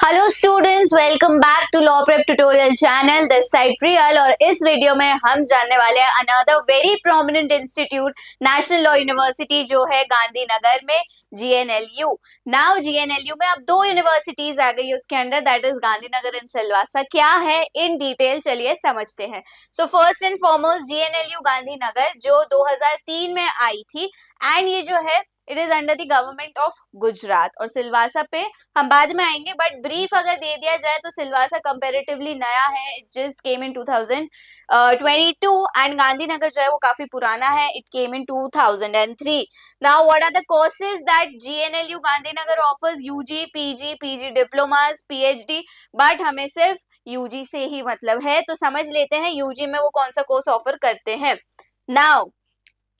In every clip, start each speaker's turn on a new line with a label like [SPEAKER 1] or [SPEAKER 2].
[SPEAKER 1] Hello students, welcome back to law prep tutorial channel. This side Priyal और इस video में हम जानने वाले हैं another very prominent institute, national law university जो है गांधीनगर में, जीएनएलयू। नाउ जीएनएलयू में अब दो यूनिवर्सिटीज आ गई उसके अंदर, that is Gandhinagar and Silvassa. क्या है इन डिटेल, चलिए समझते हैं। So first and foremost GNLU Gandhinagar जो 2003 में आई थी एंड ये जो है it is under the government of Gujarat. और सिलवासा पे हम बाद में आएंगे, बट ब्रीफ अगर दे दिया जाए तो सिलवासा कंपैरेटिवली नया है, it just came in 2022 and Gandhinagar जो है वो काफी पुराना है, it came in 2003। Now what are the courses that GNLU Gandhinagar offers? UG, PG, PG diplomas, PhD, but हमें सिर्फ यूजी से ही मतलब है, तो समझ लेते हैं यूजी में वो कौन सा कोर्स ऑफर करते हैं। नाउ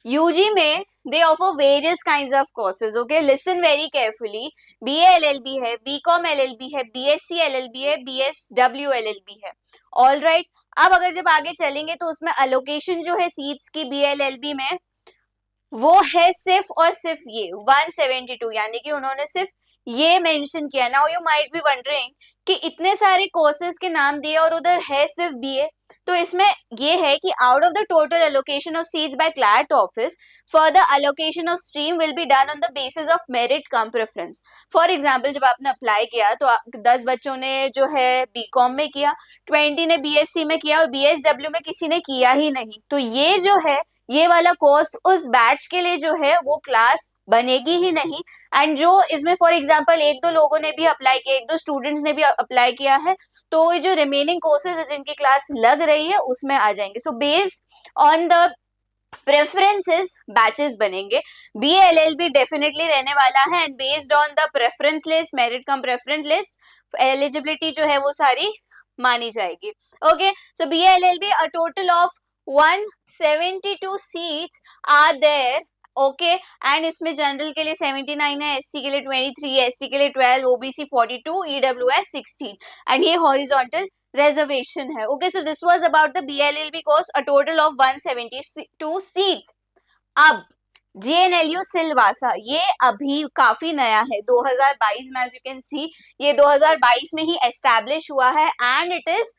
[SPEAKER 1] यूजी में they offer various kinds of courses. Okay, listen very carefully. BA LLB है, BCom LLB है, BSc LLB है, BSW LLB है. All right. अब अगर जब आगे चलेंगे तो उसमें अलोकेशन जो है सीट्स की BA LLB में वो है सिर्फ और सिर्फ ये 172, यानी कि उन्होंने सिर्फ ये मेंशन किया। Now you might be wondering कि इतने सारे कोर्सेज के नाम दिए और उधर है सिर्फ बीए, तो इसमें ये है कि out of the total allocation of seats by CLAT office, further allocation of stream will be done on the basis of merit cum preference. For example, जब आपने अप्लाई किया तो 10 बच्चों ने जो है बीकॉम में किया, 20 ने बीएससी में किया और बीएसडब्ल्यू में किसी ने किया ही नहीं, तो ये जो है ये वाला कोर्स उस बैच के लिए जो है वो क्लास बनेगी ही नहीं। एंड जो इसमें फॉर एग्जांपल एक दो लोगों ने भी अप्लाई किया, एक दो स्टूडेंट्स ने भी अप्लाई किया है, तो ये जो रिमेनिंग कोर्सेज है जिनकी क्लास लग रही है उसमें आ जाएंगे। So based on the preferences batches बनेंगे। बीएलएलबी डेफिनेटली रहने वाला है and based on the preference list, merit cum preference list, eligibility जो है वो सारी मानी जाएगी। Okay, so BLLB a total of 172 seats are there. Okay, and इसमें जनरल के लिए 79 है, एससी के लिए 23 है, एसटी के लिए 12, ओबीसी 42, ईडब्ल्यूएस 16 एंड ये हॉरिजॉन्टल रिजर्वेशन है। Okay, so this was about the BLLB course, a total of 172 seats. अब जीएनएलयू सिलवासा ये अभी काफी नया है, 2022 में, एज यू कैन सी ये 2022 में ही एस्टैब्लिश हुआ है and it is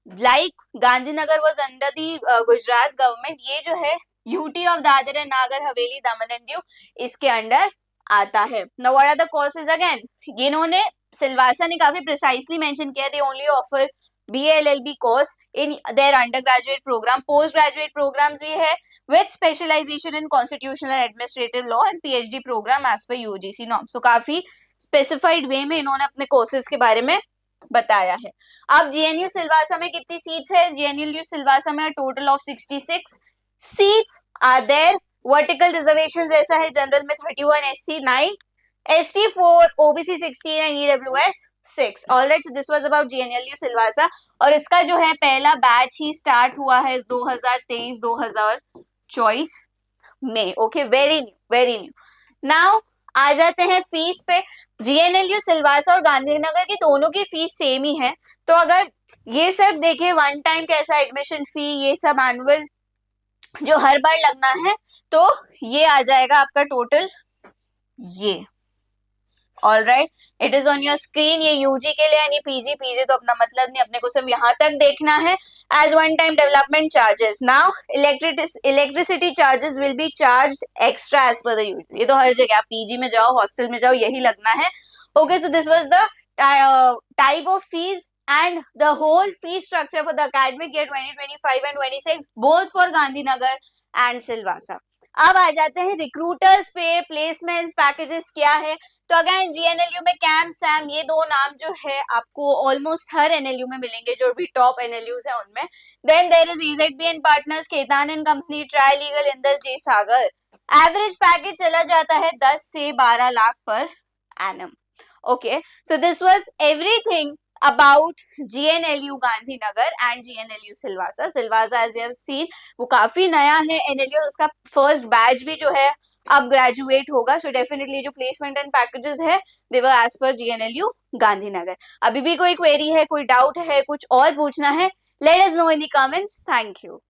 [SPEAKER 1] like Gandhinagar was under the Gujarat government. ये जो है UT of Dadar and Nagar Haveli, Daman and Diu, इसके अंडर आता है। Now what are the courses again? इन्होंने सिलवासा ने काफी प्रिसाइसली मेंशन किया, they only offer BLLB course in their under graduate program, post graduate programs भी है with specialization in constitutional and administrative law and PhD program as per UGC norm. So काफी specified वे में इन्होंने अपने courses के बारे में बताया है। अब जीएनयू सिलवासा में कितनी सीट्स है? जीएनयू सिलवासा में total of 66 seats are there. Vertical reservation ऐसा है, जनरल में 31, SC 9, ST 4, OBC 16 and EWS 6। Alright, so this was about GNLU Silvassa और इसका जो है पहला बैच ही स्टार्ट हुआ है 2023-2024 में। Okay, very new, very new. Now आ जाते हैं फीस पे। जीएनएलयू सिलवासा और गांधीनगर की दोनों की फीस सेम ही है, तो अगर ये सब देखे वन टाइम कैसा एडमिशन फी, ये सब एनुअल जो हर बार लगना है, तो ये आ जाएगा आपका टोटल ये। All right, it is on your screen. ये यूजी के लिए यानी पीजी, पीजी तो अपना मतलब नहीं, अपने को सिर्फ यहाँ तक देखना है। As one time development charges, now electricity charges will be charged extra as per the usual. ये तो हर जगह, आप पीजी में जाओ, हॉस्टल में जाओ, यही लगना है। Okay, so this was the type of fees and the whole fee structure for the academic year 2025 and 26 both for Gandhinagar and Silvassa. अब आ जाते हैं रिक्रूटर्स पे, प्लेसमेंट्स, पैकेजेस क्या है। तो अगेन जीएनएलयू में कैम सैम ये दो नाम जो है आपको ऑलमोस्ट हर एनएलयू में मिलेंगे, जो भी टॉप एनएलयूज है उनमें। Then there is EZB and partners, Khaitan and company, Tri Legal, Indus J Sagar. Average package चला जाता है 10 से 12 lakh per annum. Okay, so this was everything about GNLU Gandhinagar and GNLU Silvassa. Silvassa as we have seen वो काफी नया है एनएलयू और उसका फर्स्ट बैच भी जो है अब ग्रेजुएट होगा। सो डेफिनेटली जो प्लेसमेंट एंड पैकेजेस है they were as per GNLU Gandhinagar. अभी भी कोई क्वेरी है, कोई डाउट है, कुछ और पूछना है, let us know in the comments. Thank you.